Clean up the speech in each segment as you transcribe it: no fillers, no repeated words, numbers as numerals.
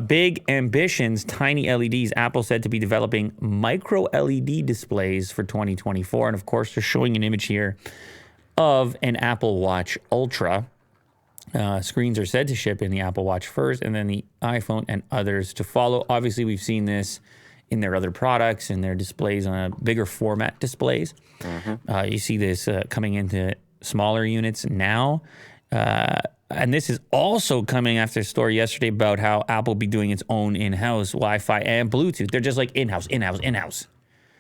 Big ambitions, tiny LEDs. Apple said to be developing micro LED displays for 2024. And of course, they're showing an image here of an Apple Watch Ultra. Screens are said to ship in the Apple Watch first, and then the iPhone and others to follow. Obviously, we've seen this in their other products and their displays on bigger format displays. You see this coming into smaller units now. And this is also coming after a story yesterday about how Apple will be doing its own in-house Wi-Fi and Bluetooth. They're just like in-house.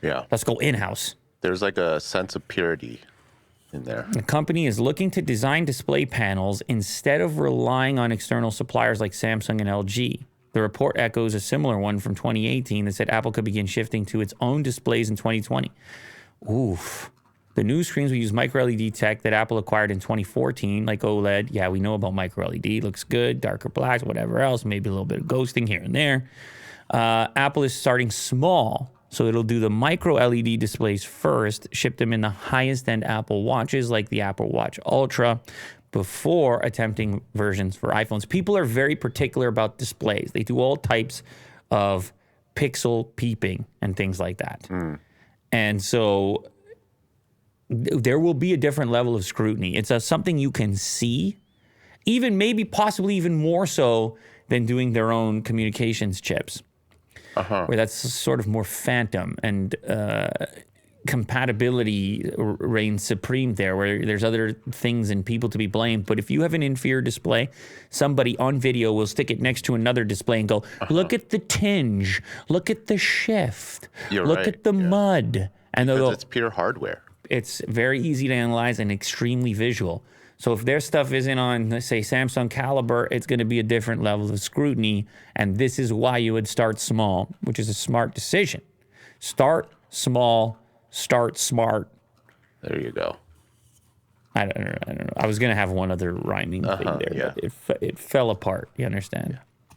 Yeah. Let's go in-house. There's like a sense of purity in there. The company is looking to design display panels instead of relying on external suppliers like Samsung and LG. The report echoes a similar one from 2018 that said Apple could begin shifting to its own displays in 2020. Oof. The new screens will use micro LED tech that Apple acquired in 2014, like OLED. Yeah, we know about micro LED. Looks good, darker blacks, whatever else. Maybe a little bit of ghosting here and there. Apple is starting small, so it'll do the micro LED displays first, ship them in the highest end Apple Watches like the Apple Watch Ultra before attempting versions for iPhones. People are very particular about displays. They do all types of pixel peeping and things like that. And so there will be a different level of scrutiny. It's something you can see, even maybe possibly even more so than doing their own communications chips, where that's sort of more phantom and compatibility reigns supreme there, where there's other things and people to be blamed. But if you have an inferior display, somebody on video will stick it next to another display and go, look at the tinge, look at the shift, look at the mud. And because it's pure hardware. It's very easy to analyze and extremely visual. So if their stuff isn't on, let's say, Samsung caliber, it's going to be a different level of scrutiny. And this is why you would start small, which is a smart decision. Start small, start smart. There you go. I don't know. I was going to have one other rhyming thing there, but it fell apart. You understand? Yeah.